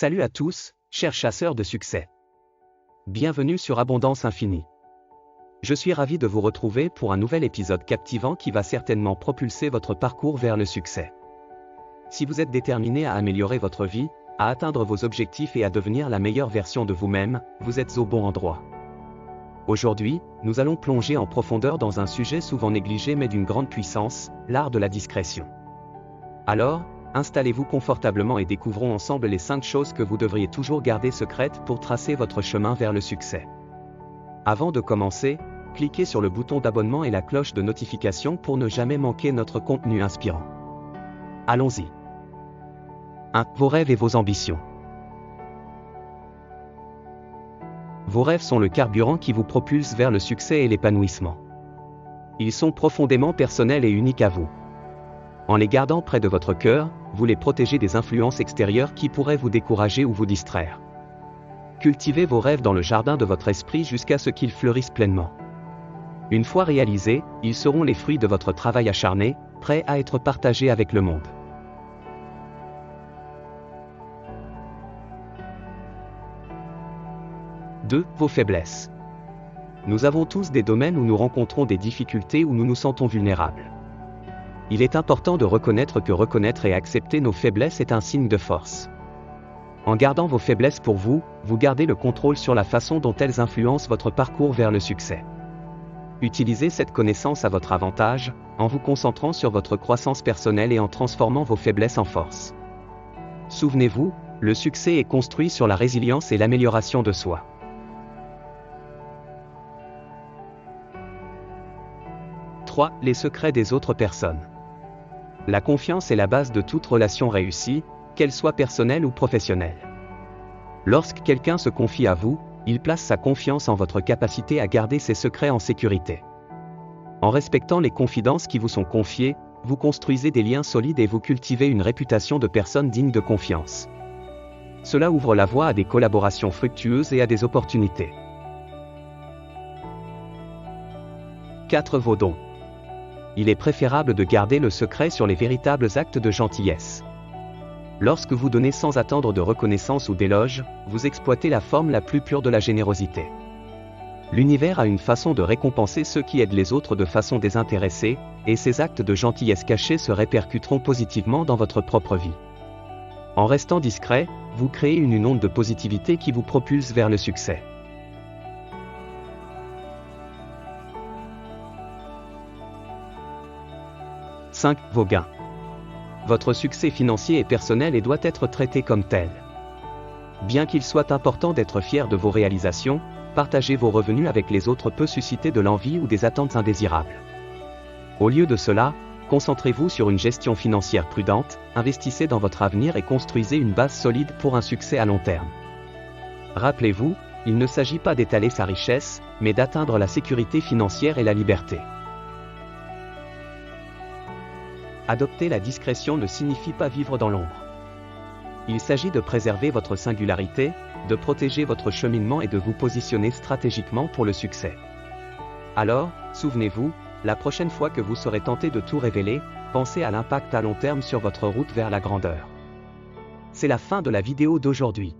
Salut à tous, chers chasseurs de succès. Bienvenue sur Abondance Infinie. Je suis ravi de vous retrouver pour un nouvel épisode captivant qui va certainement propulser votre parcours vers le succès. Si vous êtes déterminé à améliorer votre vie, à atteindre vos objectifs et à devenir la meilleure version de vous-même, vous êtes au bon endroit. Aujourd'hui, nous allons plonger en profondeur dans un sujet souvent négligé mais d'une grande puissance, l'art de la discrétion. Alors, installez-vous confortablement et découvrons ensemble les 5 choses que vous devriez toujours garder secrètes pour tracer votre chemin vers le succès. Avant de commencer, cliquez sur le bouton d'abonnement et la cloche de notification pour ne jamais manquer notre contenu inspirant. Allons-y. 1. Vos rêves et vos ambitions. Vos rêves sont le carburant qui vous propulse vers le succès et l'épanouissement. Ils sont profondément personnels et uniques à vous. En les gardant près de votre cœur, vous les protégez des influences extérieures qui pourraient vous décourager ou vous distraire. Cultivez vos rêves dans le jardin de votre esprit jusqu'à ce qu'ils fleurissent pleinement. Une fois réalisés, ils seront les fruits de votre travail acharné, prêts à être partagés avec le monde. 2. Vos faiblesses. Nous avons tous des domaines où nous rencontrons des difficultés où nous nous sentons vulnérables. Il est important de reconnaître que reconnaître et accepter nos faiblesses est un signe de force. En gardant vos faiblesses pour vous, vous gardez le contrôle sur la façon dont elles influencent votre parcours vers le succès. Utilisez cette connaissance à votre avantage, en vous concentrant sur votre croissance personnelle et en transformant vos faiblesses en force. Souvenez-vous, le succès est construit sur la résilience et l'amélioration de soi. 3. Les secrets des autres personnes. La confiance est la base de toute relation réussie, qu'elle soit personnelle ou professionnelle. Lorsque quelqu'un se confie à vous, il place sa confiance en votre capacité à garder ses secrets en sécurité. En respectant les confidences qui vous sont confiées, vous construisez des liens solides et vous cultivez une réputation de personne digne de confiance. Cela ouvre la voie à des collaborations fructueuses et à des opportunités. 4. Vos dons. Il est préférable de garder le secret sur les véritables actes de gentillesse. Lorsque vous donnez sans attendre de reconnaissance ou d'éloge, vous exploitez la forme la plus pure de la générosité. L'univers a une façon de récompenser ceux qui aident les autres de façon désintéressée, et ces actes de gentillesse cachés se répercuteront positivement dans votre propre vie. En restant discret, vous créez une onde de positivité qui vous propulse vers le succès. 5. Vos gains. Votre succès financier est personnel et doit être traité comme tel. Bien qu'il soit important d'être fier de vos réalisations, partager vos revenus avec les autres peut susciter de l'envie ou des attentes indésirables. Au lieu de cela, concentrez-vous sur une gestion financière prudente, investissez dans votre avenir et construisez une base solide pour un succès à long terme. Rappelez-vous, il ne s'agit pas d'étaler sa richesse, mais d'atteindre la sécurité financière et la liberté. Adopter la discrétion ne signifie pas vivre dans l'ombre. Il s'agit de préserver votre singularité, de protéger votre cheminement et de vous positionner stratégiquement pour le succès. Alors, souvenez-vous, la prochaine fois que vous serez tenté de tout révéler, pensez à l'impact à long terme sur votre route vers la grandeur. C'est la fin de la vidéo d'aujourd'hui.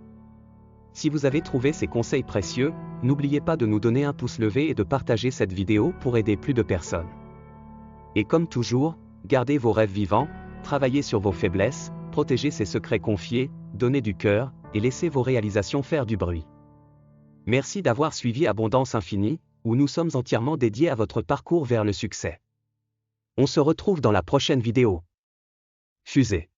Si vous avez trouvé ces conseils précieux, n'oubliez pas de nous donner un pouce levé et de partager cette vidéo pour aider plus de personnes. Et comme toujours, gardez vos rêves vivants, travaillez sur vos faiblesses, protégez ces secrets confiés, donnez du cœur, et laissez vos réalisations faire du bruit. Merci d'avoir suivi Abondance Infinie, où nous sommes entièrement dédiés à votre parcours vers le succès. On se retrouve dans la prochaine vidéo. Fusée.